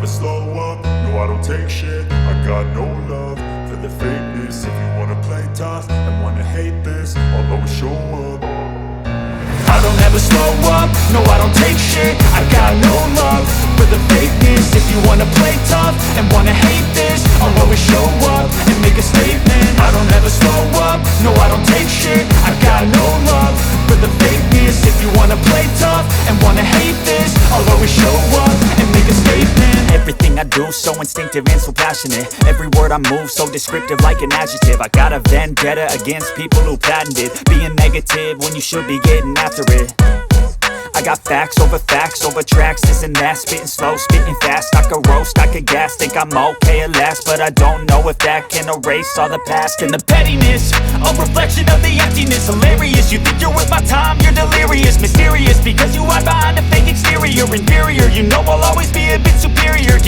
slow up, no I don't take shit. I got no love for the fakeness. If you wanna play tough and wanna hate this, I'll always show up. I don't ever slow up, no I don't take shit. I got no love for the fakeness. If you wanna play tough and wanna hate this, I'll always show up and make a statement. I don't ever slow up, no I don't take shit. I got no love for the fakeness. If you wanna play tough and wanna hate this, I'll always show up and make a statement. Everything I do so instinctive and so passionate. Every word I move so descriptive like an adjective. I got a vendetta against people who patented being negative when you should be getting after it. I got facts over tracks, this and that. Spitting slow, spitting fast. I could roast, I could gas. Think I'm okay at last, but I don't know if that can erase all the past. And the pettiness, a reflection of the emptiness. Hilarious, you think you're worth my time, you're delirious. Mysterious, because you hide behind a fake exterior. Inferior, you know I'll always be a bit superior.